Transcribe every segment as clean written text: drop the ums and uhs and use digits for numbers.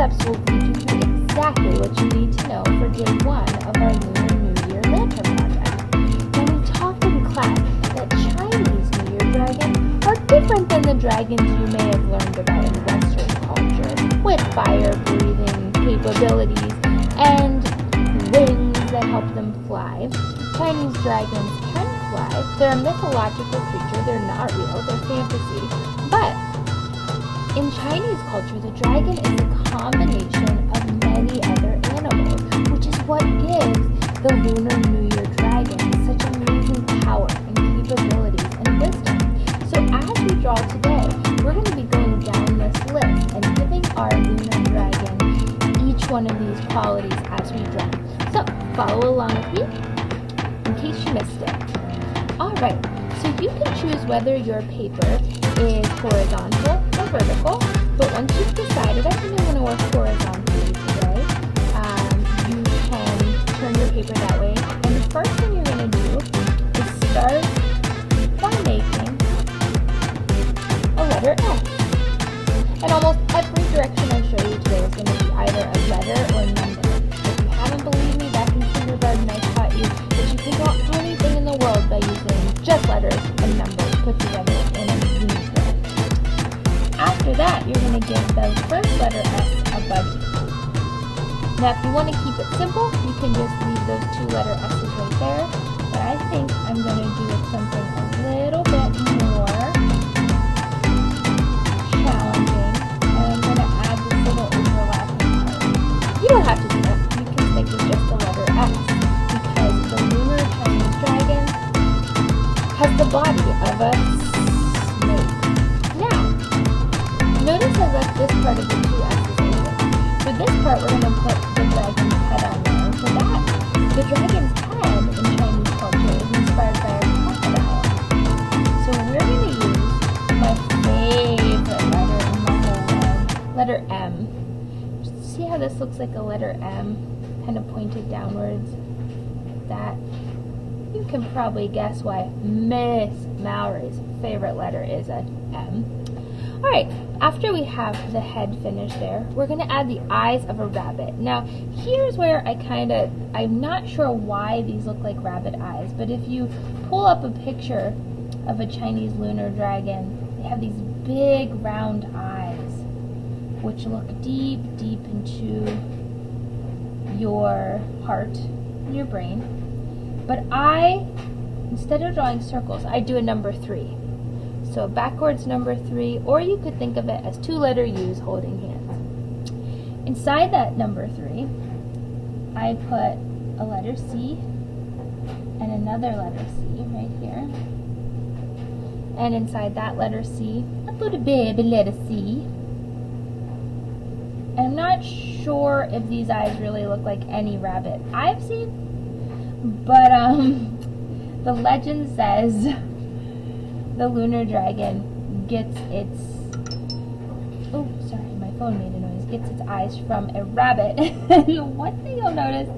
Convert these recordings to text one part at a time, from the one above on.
steps will lead you through exactly what you need to know for day 1 of our Lunar New Year lantern project. Now, we talked in class that Chinese New Year dragons are different than the dragons you may have learned about in Western culture, with fire-breathing capabilities and wings that help them fly. Chinese dragons can fly. They're a mythological creature. They're not real. They're fantasy. But in Chinese culture, the dragon is a combination of many other animals, which is what gives the Lunar New Year dragon such amazing power and capabilities and wisdom. So as we draw today, we're going to be going down this list and giving our Lunar dragon each one of these qualities as we draw. So follow along with me in case you missed it. Alright, so you can choose whether your paper is horizontal or vertical, but once you've decided, I think I'm going to work horizontally today, you can turn your paper that way, and the first thing you're going to do is start by making a letter S. And almost every direction I show you today is going to be either a letter or number. If you haven't believed me, back in kindergarten I taught you that you can draw anything in the world by using just letters and numbers put together in a unique way. After that, you're going to give the first letter S a buddy. Now, if you want to keep it simple, you can just leave those 2 letter S's right there, but I think I'm going to do something a little bit more challenging, and I'm going to add this little overlapping part. You don't have to do that. You can stick with just the letter S, because the Lunar Chinese dragon has the body of a snake. Now, notice I left this part of the 2 S's open. For this part, we're going to put the dragon's head on there. And for that, the dragon's head in Chinese culture is inspired by a crocodile. So we're going to use my favorite letter in the whole world, letter M. See how this looks like a letter M, kind of pointed downwards? That. You can probably guess why Miss Mowery's favorite letter is an M. Alright, after we have the head finished there, we're going to add the eyes of a rabbit. Now, here's where I'm not sure why these look like rabbit eyes, but if you pull up a picture of a Chinese lunar dragon, they have these big round eyes, which look deep, deep into your heart and your brain. But instead of drawing circles, I do a number 3. So backwards number 3, or you could think of it as 2 letter U's holding hands. Inside that number 3, I put a letter C and another letter C right here. And inside that letter C, I put a baby letter C. And I'm not sure if these eyes really look like any rabbit I've seen. But the legend says the lunar dragon gets its, oh sorry, my phone made a noise, gets its eyes from a rabbit. And one thing you'll notice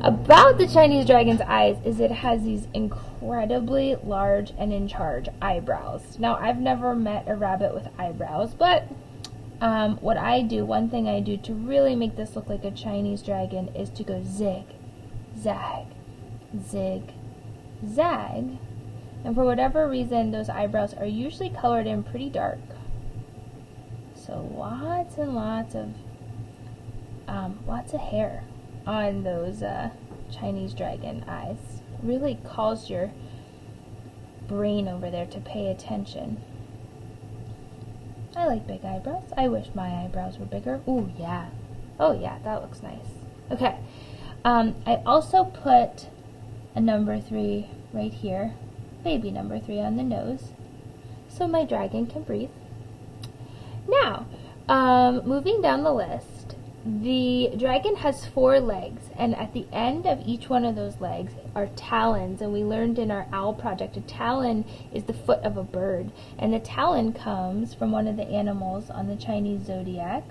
about the Chinese dragon's eyes is it has these incredibly large and in charge eyebrows. Now, I've never met a rabbit with eyebrows, but one thing I do to really make this look like a Chinese dragon is to go zig, zag, zig, zag. And for whatever reason, those eyebrows are usually colored in pretty dark. So lots and lots of hair on those Chinese dragon eyes. Really calls your brain over there to pay attention. I like big eyebrows. I wish my eyebrows were bigger. Ooh, yeah. Oh, yeah, that looks nice. Okay. I also put a number 3 right here. Baby number 3 on the nose. So my dragon can breathe. Now, moving down the list, the dragon has 4 legs, and at the end of each one of those legs are talons, and we learned in our owl project a talon is the foot of a bird, and the talon comes from one of the animals on the Chinese zodiac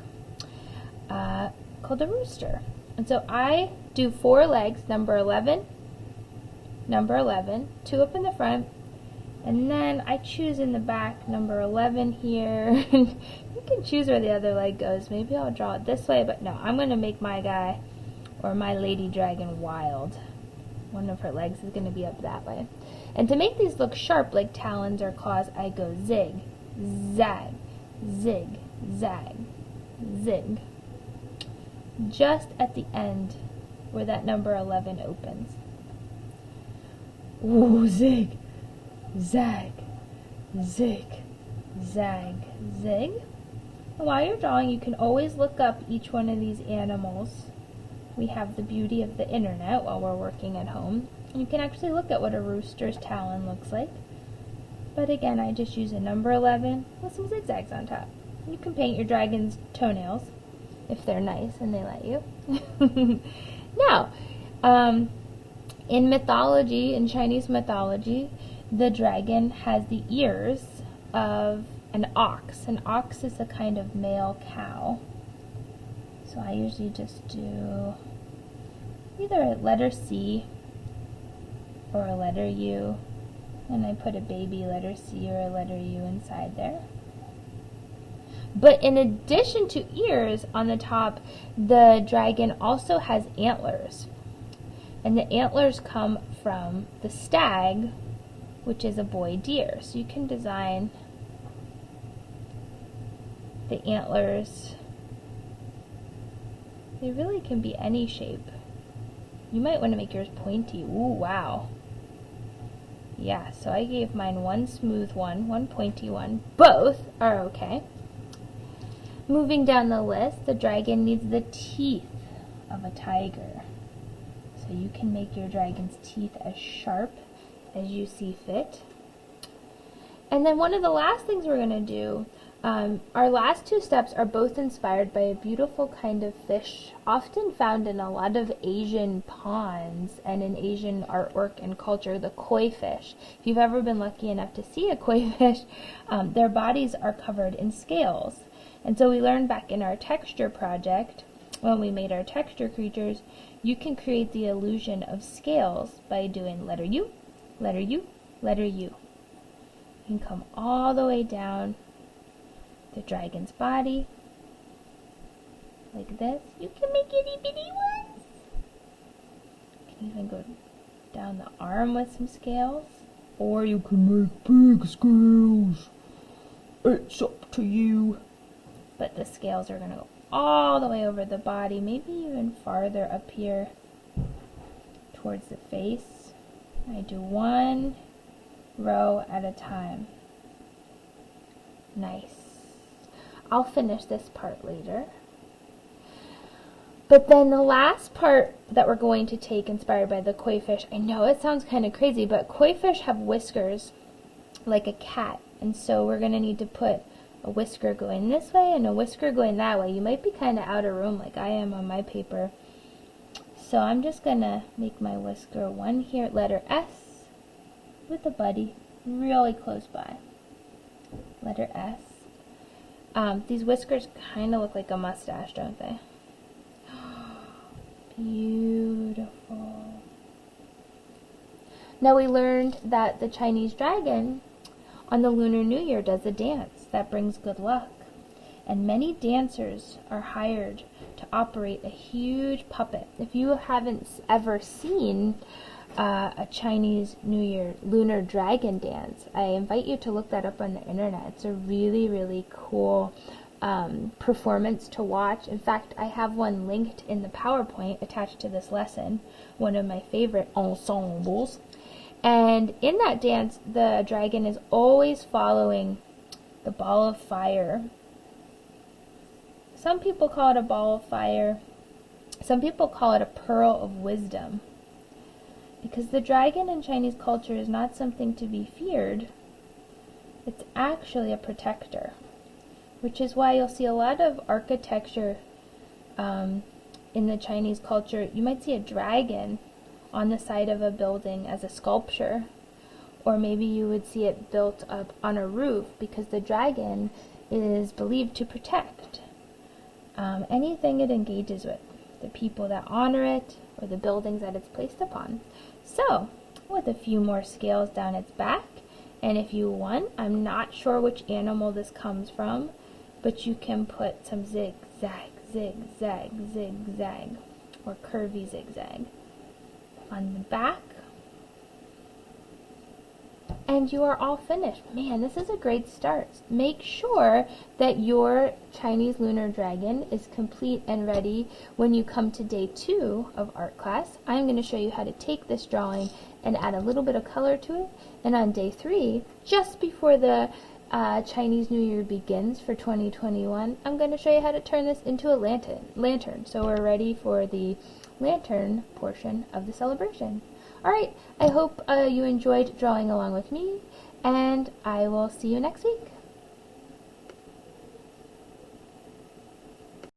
called a rooster. And so I do 4 legs, number 11, 2 up in the front, and then I choose in the back number 11 here. You can choose where the other leg goes. Maybe I'll draw it this way, but no, I'm going to make my guy or my lady dragon wild. One of her legs is going to be up that way. And to make these look sharp like talons or claws, I go zig, zag, zig, zag, zig. Just at the end where that number 11 opens. Ooh, zig, zag, zig, zag, zig. And while you're drawing, you can always look up each one of these animals. We have the beauty of the internet while we're working at home. You can actually look at what a rooster's talon looks like. But again, I just use a number 11 with some zigzags on top. You can paint your dragon's toenails if they're nice and they let you. Now, in mythology, in Chinese mythology, the dragon has the ears of an ox. An ox is a kind of male cow. So I usually just do either a letter C or a letter U, and I put a baby letter C or a letter U inside there. But in addition to ears on the top, the dragon also has antlers. And the antlers come from the stag, which is a boy deer. So you can design the antlers. They really can be any shape. You might want to make yours pointy. Ooh, wow. Yeah, so I gave mine one smooth one, one pointy one. Both are okay. Moving down the list, the dragon needs the teeth of a tiger. So you can make your dragon's teeth as sharp as you see fit. And then one of the last things we're going to do, our last two steps are both inspired by a beautiful kind of fish often found in a lot of Asian ponds and in Asian artwork and culture, the koi fish. If you've ever been lucky enough to see a koi fish, their bodies are covered in scales. And so we learned back in our texture project, when we made our texture creatures, you can create the illusion of scales by doing letter U, letter U, letter U. You can come all the way down the dragon's body, like this. You can make itty bitty ones. You can even go down the arm with some scales. Or you can make big scales. It's up to you. But the scales are going to go all the way over the body, maybe even farther up here towards the face. I do one row at a time. Nice. I'll finish this part later. But then the last part that we're going to take, inspired by the koi fish, I know it sounds kind of crazy, but koi fish have whiskers like a cat. And so we're going to need to put a whisker going this way and a whisker going that way. You might be kind of out of room like I am on my paper. So I'm just going to make my whisker one here, letter S, with a buddy really close by. Letter S. These whiskers kind of look like a mustache, don't they? Beautiful. Now we learned that the Chinese dragon on the Lunar New Year does a dance that brings good luck. And many dancers are hired to operate a huge puppet. If you haven't ever seen a Chinese New Year lunar dragon dance, I invite you to look that up on the internet. It's a really, really cool performance to watch. In fact, I have one linked in the PowerPoint attached to this lesson, one of my favorite ensembles. And in that dance, the dragon is always following the ball of fire. Some people call it a ball of fire. Some people call it a pearl of wisdom. Because the dragon in Chinese culture is not something to be feared. It's actually a protector. Which is why you'll see a lot of architecture in the Chinese culture. You might see a dragon on the side of a building as a sculpture. Or maybe you would see it built up on a roof because the dragon is believed to protect anything it engages with, the people that honor it, or the buildings that it's placed upon. So, with a few more scales down its back, and if you want, I'm not sure which animal this comes from, but you can put some zigzag, zigzag, zigzag, or curvy zigzag on the back. And you are all finished. Man, this is a great start. Make sure that your Chinese lunar dragon is complete and ready when you come to day 2 of art class. I'm going to show you how to take this drawing and add a little bit of color to it. And on day 3, just before the Chinese New Year begins for 2021, I'm going to show you how to turn this into a lantern. So we're ready for the lantern portion of the celebration. Alright, I hope you enjoyed drawing along with me, and I will see you next week.